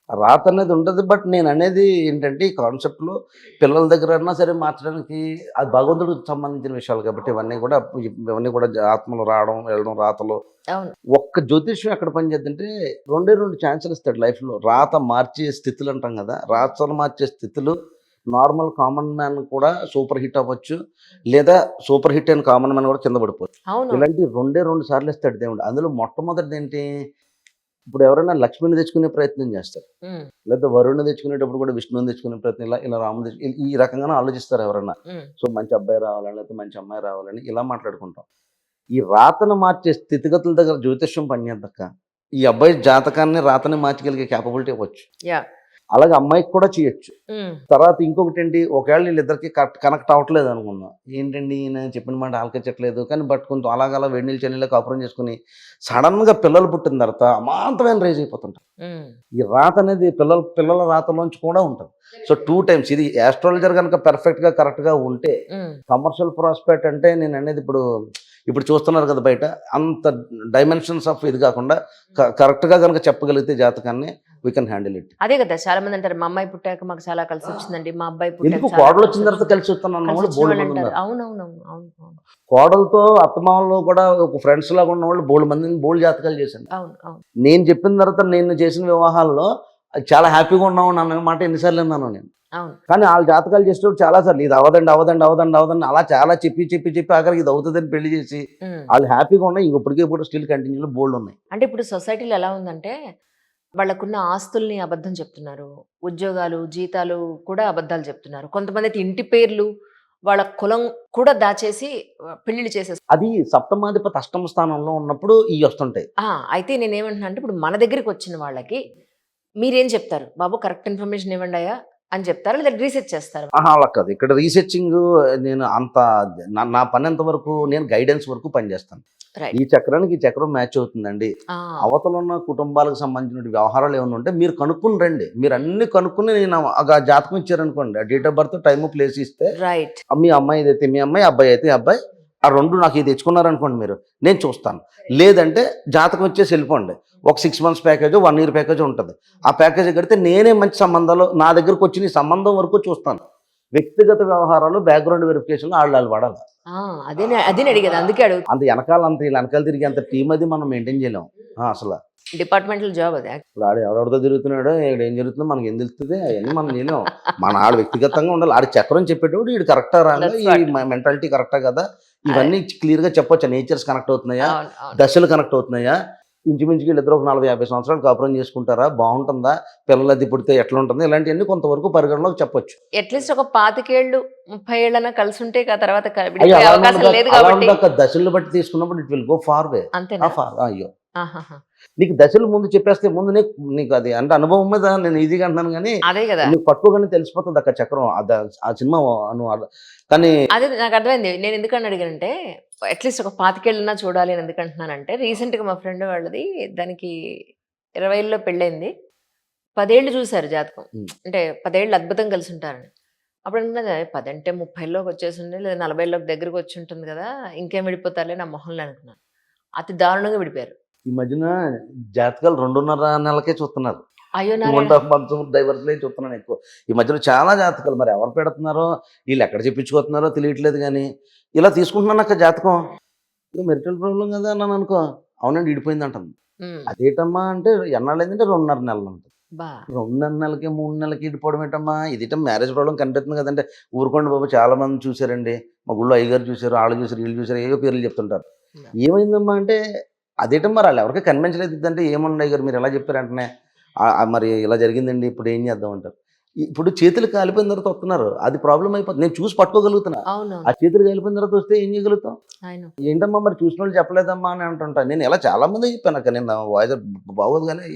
రాత అనేది ఉంటది. బట్ నేననేది ఏంటంటే, ఈ కాన్సెప్ట్‌లో పిల్లల దగ్గరన్నా సరే మార్చడానికి అది భగవంతుడికి సంబంధించిన విషయాలు కాబట్టి ఇవన్నీ కూడా ఆత్మలు రావడం, వెళ్ళడం, రాతలు. అవును. ఒక్క జ్యోతిష్యం ఎక్కడ పనిచేద్దంటే, రెండే 2 ఛాన్సులు ఇస్తాడు లైఫ్‌లో. రాత మార్చే స్థితులు అంటాం గదా! రాతలు మార్చే స్థితులు నార్మల్ కామన్ మ్యాన్ కూడా సూపర్ హిట్ అవ్వచ్చు. లేదా సూపర్ హిట్ అయిన కామన్ మ్యాన్ కూడా కింద పడిపోవచ్చు. అవునవును. ఇలాంటి రెండే 2 సార్లు ఇస్తాడు దేవుడు. అందులో మొట్టమొదటిదేంటి, ఇప్పుడు ఎవరైనా లక్ష్మిని తెచ్చుకునే ప్రయత్నం చేస్తారు. హ్మ్. లేదా వరుణ్‌ని తెచ్చుకునేటప్పుడు కూడా విష్ణువుని తెచ్చుకునే ప్రయత్నం ఇలా రాముని ఈ రకంగానే ఆలోచిస్తారు ఎవరన్నా. హ్మ్. సో, మంచి అబ్బాయి రావాలని, లేకపోతే మంచి అమ్మాయి రావాలని ఇలా మాట్లాడుకుంటాం. ఈ రాతను మార్చే స్థితిగతుల దగ్గర జ్యోతిష్యం పనిచేద్దక్క. ఈ అబ్బాయి జాతకాన్ని, రాతని మార్చగలిగే కేపబిలిటీ ఇవ్వచ్చు. యాహ్! అలాగే అమ్మాయికి కూడా చేయొచ్చు. హ్మ్. తర్వాత ఇంకొకటేంటి, ఒకవేళ వీళ్ళిద్దరికీ కనెక్ట్ అవ్వట్లేదు అనుకుందాం. ఏంటండి ఈయన చెప్పిన మాట ఆలకించట్లేదు. కానీ కొంచెం అలాగలా వేడి నీళ్ళు చన్నీళ్ళలో కాపురం చేసుకొని సడెన్‌గా పిల్లలు పుట్టిన తర్వాత అమాంతమైన రేజ్ అయిపోతుంటారు. హ్మ్. ఈ రాత అనేది పిల్లల రాతలోంచి కూడా ఉంటది. సో, 2 టైమ్స్ ఇది యాస్ట్రాలజర్ గనుక పెర్ఫెక్ట్‌గా, కరెక్ట్‌గా ఉంటే హ్మ్. కమర్షియల్ ప్రాస్పెక్ట్ అంటే నేననేది ఇప్పుడు చూస్తున్నారు కదా బయట. అంత డైమెన్షన్స్ ఆఫ్ ఇది కాకుండా కరెక్ట్‌గా గనుక చెప్పగలిగితే జాతకాన్ని వి కెన్ హ్యాండిల్ ఇట్. అదే గదా! చాలా మందంటారు, మా అమ్మాయి పుట్టాక మాకు చాలా కలిసొచ్చిందండి. మా అబ్బాయి ఎందుకు పుట్టాక చాలా కోడలొచ్చిన తర్వాత కలిసొచ్చింది. కలిసొస్తానన్న వాళ్ళు కలిసొచ్చిన వాళ్ళంటారు. బోలెడుమందున్నారు. అవునవునవును. అవును. అవును. కోడలతో అత్తమామలు కూడా ఒక ఫ్రెండ్స్ లాగా ఉన్నవాళ్ళు బోలెడు జాతకాలు చేశాను. అవును. అవును. నేను చెప్పిన తర్వాత నేను చేసిన వివాహాల్లో చాలా హ్యాపీగా ఉన్నామని అన్న మాట ఎన్ని సార్లు విన్నానో నేను. అవును. కానీ ఆళ్ళు జాతకాలు చేసేటప్పుడు చాలా సార్లు ఇది అవ్వదండి, అవ్వదండి, అవ్వదండి, అవ్వదండి అలా చాలా చెప్పి ఆఖరికి ఇది అవుతదని పెళ్లి చేసి హ్మ్. ఆళ్ళు హ్యాపీగా ఉన్నాయి. ఇప్పటికి స్టిల్ కంటిన్యూలో బోలెడున్నాయి. అంటే ఇప్పుడు సొసైటీలో ఎలా ఉందంటే, వాళ్ళకున్న ఆస్తుల్ని అబద్ధం చెప్తున్నారు. ఉద్యోగాలు, జీతాలు కూడా అబద్ధాలు చెప్తున్నారు. కొంతమందైతే ఇంటి పేర్లు, వాళ్ళ కులం కూడా దాచేసి పెళ్లిళ్లు అది సప్తమాధిపతి అష్టమ స్థానంలో ఉన్నప్పుడు ఇయ్యొస్తుంటాయి. ఆ! అయితే నేనేమంటున్నా అంటే, ఇప్పుడు మన దగ్గరికొచ్చిన వాళ్ళకి మీరేం చెప్తారు? బాబు కరెక్ట్ ఇన్ఫర్మేషన్ ఇవ్వండయ్యా అని చెప్తారా? లేదా రీసెర్చ్ చేస్తారా? అహా! అలా కాదు. ఇక్కడ రీసెర్చింగు నేను అంత నా నా పనెంత వరకు నేను గైడెన్స్ వరకు పనిచేస్తాను. రైట్. ఈ చక్రానికి ఈ చక్రం మ్యాచ్ అవుతుందండి. ఆ! అవతలున్న కుటుంబాలకు సంబంధించిన వ్యవహారాలు ఏమన్నా ఉంటే మీరు కనుక్కొని రండి. మీరన్నీ కనుక్కొని నేను జాతకం ఇచ్చారనుకోండి. ఆ date of birth, time, place ఇస్తే రైట్. మీ అమ్మాయిదైతే మీ అమ్మాయి, అబ్బాయి అయితే అబ్బాయి. ఆ 2 నాకు ఇది తెచ్చుకున్నారనుకోండి మీరు. నేను చూస్తాను. లేదంటే జాతకం ఇచ్చేసి ఎళ్ళిపోండి. ఒక 6 మంత్స్ ప్యాకేజో, 1 ఇయర్ ప్యాకేజో ఉంటది. ఆ ప్యాకేజ్ కడితే నేనే మంచి సంబంధాలు నా దగ్గరకొచ్చిన ఈ సంబంధం వరకు చూస్తాను. వ్యక్తిగత వ్యవహారాలు, బ్యాక్‌గ్రౌండ్ వెరిఫికేషన్‌లో ఆళ్ళు పడాలి. ఆ! అదేనే అడిగేది. అందుకే అంత ఈళ్ళ ఎనకాల తిరిగే అంత టీమ్ అది మనం మెయింటైన్ చేయలేం. అసల. డిపార్ట్‌మెంటల్ జాబ్ అది. ఇప్పుడు ఆడు ఎవరెవరితో తిరుగుతున్నాడో, ఈడేం జరుగుతుందో మనకేం తెలుస్తది? అయన్నీ మనం చేయలేం. ఆడు వ్యక్తిగతంగా ఉండాలి. ఆడి చక్రం చెప్పేటప్పుడు ఈడు కరెక్టా రాంగా? దట్స్ ఈ వాట్. మెంటాలిటీ కరెక్టా కదా? అదే. ఇవన్నీ క్లియర్‌గా చెప్పొచ్చా? నేచర్స్ కనెక్ట్ అవుతున్నాయా? అవును. అవును. దశలు కనెక్ట్ అవుతున్నాయా? ఇంచుమించుగా వీళ్ళిద్దరూ ఒక 40, 50 సంవత్సరాలు కాపురం చేసుకుంటారా? బావుంటుందా? పిల్లలది పుడితే ఎట్లుంటుంది? ఇలాంటియన్నీ కొంతవరకు పరిగణలోకి చెప్పొచ్చు. అట్‌లీస్ట్ ఒక 25 ఏళ్ళు, 30 ఏళ్ళన్నా కలిసుంటే తర్వాత అయ్యో! విడిపోయే అవకాశం లేదు అలా కాబట్టి ఉండదక్క. దశలను బట్టి తీసుకున్నప్పుడు ఇట్ విల్ గో ఫార్ వే. అంతేనా? అయ్యో! ఆహాహా! నీకు దశలు ముందు చెప్పేస్తే ముందు నీకు అది అంటే అనుభవం మీద నేను ఈజీగా అంటున్నాను గానీ, అదే గదా! నీకు పట్టుకోగానే తెలిసిపోతదక్క చక్రం. ఆ సినిమా నువ్వు కానీ అదే నాకర్థమైంది. నేనెందుకని అడిగానంటే, అట్‌లీస్ట్ ఒక 25 ఏళ్ళన్నా చూడాలి అని ఎందుకంటున్నానంటే, రీసెంట్‌గా మా ఫ్రెండ్ వాళ్ళది దానికి 20లో పెళ్ళయింది. 10 ఏళ్ళు చూసారు జాతకం. హ్మ్. అంటే 10 ఏళ్ళు అద్భుతంగా కలిసుంటారని. అప్పుడనుకున్నది 10 అంటే 30లోకి వచ్చేసుండి లేదా 40లోకి దగ్గరకొచ్చుంటుంది గదా! ఇంకేం విడిపోతారులే నా మొహంలో అనుకున్నాను. అతి దారుణంగా విడిపోయారు. ఈ మధ్యన జాతకాలు 2.5 నెలలకే చూస్తున్నారు. అయ్యో 2 నారాయణ! ½ మంత్స్ డైవర్స్‌లే చూస్తున్నాను ఎక్కువ. ఈ మధ్యన చాలా జాతకాలు మరి ఎవరు పెడుతున్నారో, ఈళ్ళెక్కడ చెప్పించుకుంటున్నారో తెలియట్లేదు గానీ, ఇలా తీసుకుంటున్నానక్క జాతకం. ఇగ మెరిటల్ ప్రాబ్లమ్ కదా అన్నాననుకో, అవునండి విడిపోయిందంటుంది. హ్మ్. అదేటమ్మా అంటే ఎన్నాళ్ళయిందంటే 2.5 నెలలంట. బా! 2.5 నెలలకి, 3 నెలలకి ఇడిపోవడం ఏంటమ్మా? ఇదేటో మ్యారేజ్ ప్రాబ్లమ్ కనిపిస్తుంది కదంటే, ఊరుకోండి బాబు చాలా మంది చూసారండి. మా గుళ్ళో అయ్యగారు చూసారు, ఆళ్ళు చూసారు, ఈళ్ళు చూసారు ఏవో పేర్లు చెప్తుంటారు. యాహ్! ఏమైందమ్మా అంటే, అదేటమ్మా మరి ఆళ్ళెవరికీ కనిపించలేదు ఇదంటే, ఏముంది అయ్యగారు మీరు ఎలా చెప్పారు వెంటనే? మరి ఇలా జరిగిందండి ఇప్పుడు ఏం చేద్దాం అంటారు. ఇప్పుడు చేతులు కాలిపోయిన తర్వాత వస్తున్నారు. అది ప్రాబ్లమ్ అయిపోతుంది. నేను చూసి పట్టుకోగలుగుతున్నా. ఆ అవునవును. చేతులు కాలిపోయిన తర్వాత వస్తే ఏం చేయగలుగుతాం? I know. ఏంటమ్మా మరి చూసినోళ్ళు చెప్పలేదమ్మా అని అంటుంటా. నేను ఇలా చాలా మందికి చెప్పానక్క. నేను నా వాయిస్ బాగోదు గానీ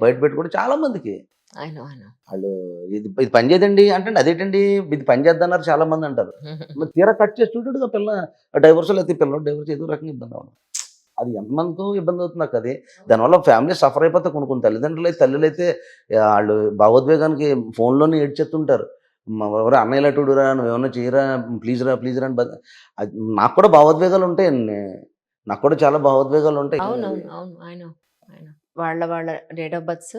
బయట పెట్టుకుంటే చాలా మందికి. I know. I know. ఆళ్ళు ఇది పని చేయదండి అంటే, అదేంటండి ఇది పని చేద్దన్నారు చాలా మందంటారు. మరి తీరా కట్ చేసి చూసాడుగా పిల్ల డైవోర్సో లేకపోతే పిల్లోడు డైవోర్స్ ఏదో రకంగా ఇబ్బంది అవ్వడం. అది ఎంతమందితో ఇబ్బంది అవుతుందక్క అది. దానివల్ల ఫ్యామిలీ సఫర్ అయిపోతే కొన్ని తల్లిదండ్రులైతే తల్లులైతే ఆళ్ళు భావోద్వేగానికి ఫోన్‌లోనే ఏడ్చేస్తుంటారు. ఒరేయ్ అన్నయ్య ఇలాంటోడురా నువ్వేమన్నా చెయ్యరా ప్లీజ్ రా అని అది నాకు కూడా భావోద్వేగాలుంటాయండి. నాకు కూడా చాలా భావోద్వేగాలుంటాయి. కానీ అది అవునవును. అవును. I know. I know. వాళ్ళ డేట్ ఆఫ్ బర్త్స్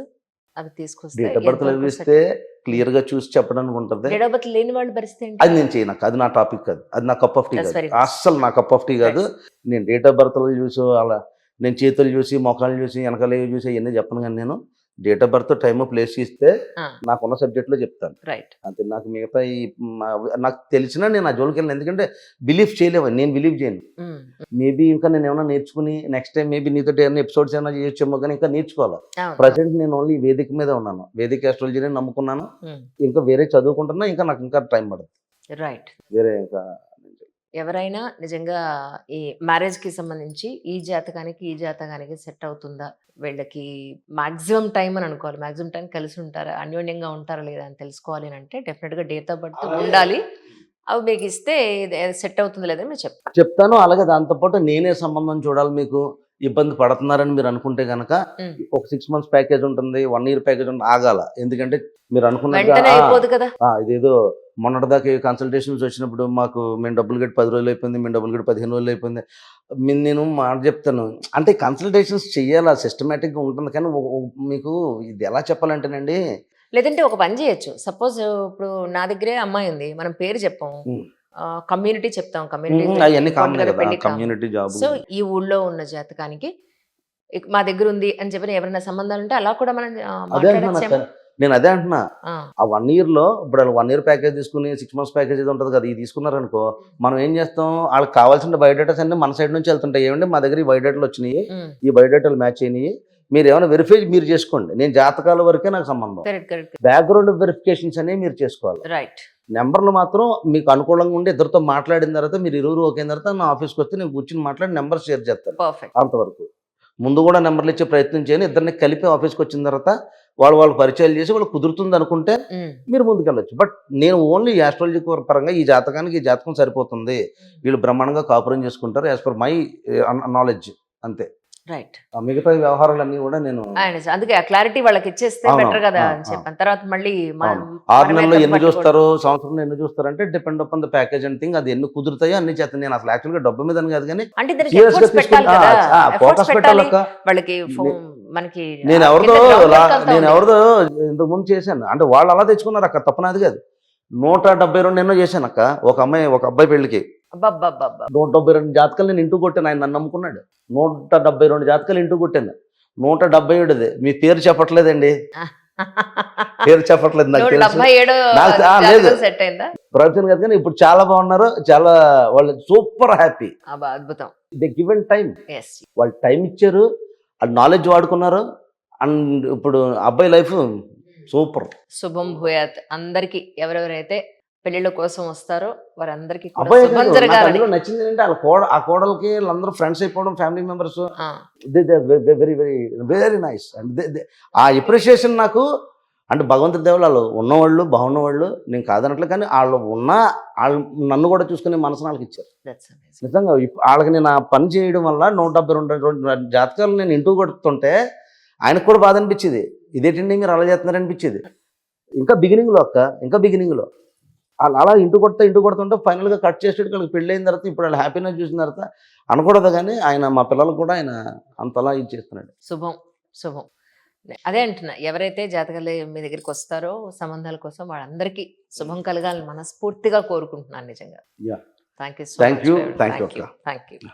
అవి తీసుకొస్తే డేట్ ఆఫ్ బర్త్ ఎంతవరకు ఇస్తే క్లియర్ గా చూసి చెప్పడానికి ఉంటుంది. డేట్ ఆఫ్ బర్త్ లేని వాళ్ళ పరిస్థితి ఏంటి? అది నేను చేయను, అది నా టాపిక్ కాదు, అది నా కప్ ఆఫ్ టీ That's కాదు, very nice. అస్సలు నా కప్ ఆఫ్ టీ కాదు. నేను డేట్ ఆఫ్ బర్త్ చూసి అలా నేను చేతులు చూసి మొఖాలు చూసి వెనకాల చూసి ఇవన్నీ చెప్పను, కానీ నేను date of birth time place ఇస్తే నాకున్న సబ్జెక్ట్లో చెప్తాను రైట్. అంతే. నాకు మిగతా నాకు తెలిసినా నేను ఆ జోలికి వెళ్ళను, ఎందుకంటే బిలీవ్ చేయలేవు, నేను బిలీవ్ చేయను. మేబీ ఇంకా నేను ఏమైనా నేర్చుకుని నెక్స్ట్ టైం మేబీ నీతో ఏమైనా ఎపిసోడ్స్ ఏమైనా చేయొచ్చేమో, కానీ ఇంకా నేర్చుకోవాలి. ప్రజెంట్ నేను ఓన్లీ వేదిక మీద ఉన్నాను, వేదిక ఆస్ట్రాలజీని నమ్ముకున్నాను. ఇంకా వేరే చదువుకుంటున్నా, ఇంకా నాకు ఇంకా టైం పడుతుంది. రైట్. వేరే ఇంకా ఎవరైనా నిజంగా ఈ మ్యారేజ్ కి సంబంధించి ఈ జాతకానికి సెట్ అవుతుందా, వీళ్ళకి మాక్సిమం టైం అని అనుకోవాలి, మాక్సిమం టైం కలిసి ఉంటారా, అన్యోన్యంగా ఉంటారా లేదా అని తెలుసుకోవాలి అని అంటే డెఫినెట్ గా డేట్ ఆఫ్ బర్త్ ఉండాలి. అవి మీకు ఇస్తే సెట్ అవుతుంది లేదని మీరు చెప్తాను. అలాగే దాంతోపాటు నేనే సంబంధం చూడాలి, మీకు ఇబ్బంది పడుతున్నారని మీరు అనుకుంటే కనుక ఒక 6 months ప్యాకేజ్ ఉంటుంది, 1 year ప్యాకేజ్ ఉంటుంది, ఆగాల. ఎందుకంటే మీరు వెంటనే అయిపోదు కదా. ఇదేదో మొన్నటిదాకా కన్సల్టేషన్స్ వచ్చినప్పుడు మాకు మేము డబ్బులు కట్టి 10 రోజులు అయిపోయింది, మేము డబ్బులు కట్టి 15 రోజులు అయిపోయింది. నేను మాట చెప్తాను, అంటే కన్సల్టేషన్స్ చెయ్యాలి, సిస్టమేటిక్గా ఉంటుంది. కానీ మీకు ఇది ఎలా చెప్పాలంటేనండి, లేదంటే ఒక పని చేయొచ్చు. సపోజ్ ఇప్పుడు నా దగ్గరే అమ్మాయి ఉంది, మనం పేరు చెప్పాము, కమ్యూనిటీ చెప్తాం, కమ్యూనిటీ జాబ్. సో ఈ ఊళ్ళో ఉన్న జాతకానికి మా దగ్గర ఉంది అని చెప్పి ఎవరైనా సంబంధాలు ఉంటే అలా కూడా మనం మాట్లాడచ్చేమో. నేను అదే అంటున్నా, ఆ 1 year లో ఇప్పుడు 1 year ప్యాకేజ్ తీసుకుని 6 months ప్యాకేజ్ ఏది ఉంటుంది కదా, ఇది తీసుకున్నారనుకో, మనం ఏం చేస్తాం, వాళ్ళకి కావాల్సిన బయోడేటాస్ అన్ని మన సైడ్ నుంచి వెళ్తుంటాయి. ఏమంటే మా దగ్గర ఈ బయోడేటాలు వచ్చినాయి, ఈ బయోడేటాలు మ్యాచ్ అయినాయి, మీరు ఏమైనా వెరిఫై మీరు చేసుకోండి. నేను జాతకాల వరకే నాకు సంబంధం, బ్యాక్గ్రౌండ్ వెరిఫికేషన్స్ అనేవి మీరు చేసుకోవాలి. రైట్. నెంబర్లు మాత్రం మీకు అనుకూలంగా ఉండి ఇద్దరితో మాట్లాడిన తర్వాత మీరు ఇరువురు ఒకే తర్వాత నా ఆఫీస్కి వస్తే నేను కూర్చొని మాట్లాడి నెంబర్ షేర్ చేస్తాను. అంతవరకు ముందు కూడా నెంబర్లు ఇచ్చే ప్రయత్నం చేయను. ఇద్దరిని కలిపి ఆఫీస్కి వచ్చిన తర్వాత వాళ్ళు పరిచయాలు చేసి వాళ్ళు కుదురుతుంది అనుకుంటే మీరు ముందుకెళ్ళచ్చు. బట్ నేను ఓన్లీ ఆస్ట్రాలజీ పరంగా ఈ జాతకం సరిపోతుంది, వీళ్ళు బ్రహ్మాండంగా కాపురం చేసుకుంటారు యాజ్ పర్ మై నాలెడ్జ్, అంతే. రైట్. మిగతా వ్యవహారాలన్నీ కూడా నేను అందుకే ఆ క్లారిటీ వాళ్ళకి ఇచ్చేస్తే బెటర్ కదా అని చెప్పాను. తర్వాత మళ్ళీ 6 నెలల్లో ఎన్ని చూస్తారు, సంవత్సరంలో ఎన్ని చూస్తారంటే depend upon the package and thing, అది ఎన్ని కుదురుతాయో అన్ని చేస్తాను. నేను అసలు యాక్చువల్గా డబ్బు మీద కాదు, కానీ ఫోకస్ పెట్టాలి వాళ్ళకి. మనకి నేను ఎవరిదో ఇంతకు ముందు చేశాను, అంటే వాళ్ళు అలా తెచ్చుకున్నారు అక్క, తప్పనాది కాదు. 172 ఎన్నో చేశాను అక్క, ఒక అబ్బాయి పెళ్లికి 172 జాతకాలు నేను ఇంటూ కొట్టాను. ఆయన నన్ను నమ్ముకున్నాడు. 172 జాతకాలు ఇంటూ కొట్టాను. 177 మీ పేరు చెప్పట్లేదండి, పేరు చెప్పట్లేదు నాకు తెలుసు. లేదు ప్రవచన్ కాదు, కానీ ఇప్పుడు చాలా బాగున్నారు, చాలా వాళ్ళు సూపర్ హ్యాపీ, అద్భుతం. దే గివెన్ టైం, వాళ్ళు టైం ఇచ్చారు, అది నాలెడ్జ్ వాడుకున్నారు. అండ్ ఇప్పుడు అబ్బాయి లైఫ్ సూపర్. శుభం భూయాత్ అందరికి, ఎవరెవరైతే పెళ్లిళ్ళ కోసం వస్తారో వారందరికీ నచ్చింది ఏంటంటే ఆ కోడలకి వాళ్ళందరూ ఫ్రెండ్స్ అయిపోవడం, family members, very very very nice. And ఆ అప్రిషియేషన్ నాకు, అంటే భగవంతుడి దేవుళ్ళు వాళ్ళు ఉన్నవాళ్ళు బాగున్నవాళ్ళు, నేను కాదనట్లు, కానీ వాళ్ళు నన్ను కూడా చూసుకునే మనసు వాళ్ళకి ఇచ్చారు. నిజంగా వాళ్ళకి నేను ఆ పని చేయడం వల్ల 172 జాతకాలు నేను ఇంటూ కొడుతుంటే ఆయనకు కూడా బాధ అనిపించేది, ఇదేంటండి మీరు అలా చేస్తున్నారు అనిపించేది. ఇంకా బిగినింగ్లో అలా ఇంటూ కొడుతుంటే ఫైనల్గా కట్ చేసేటికి వాళ్ళకి పెళ్ళి అయిన తర్వాత ఇప్పుడు వాళ్ళు హ్యాపీనెస్ చూసిన తర్వాత అనకూడదు, కానీ ఆయన మా పిల్లలకు కూడా ఆయన అంతలా ఇచ్చేస్తున్నాడు. శుభం. అదే అంటున్నా, ఎవరైతే జాతకాలు మీ దగ్గరికి వస్తారో సంబంధాల కోసం వాళ్ళందరికీ శుభం కలగాలని మనస్ఫూర్తిగా కోరుకుంటున్నాను నిజంగా. Thank you.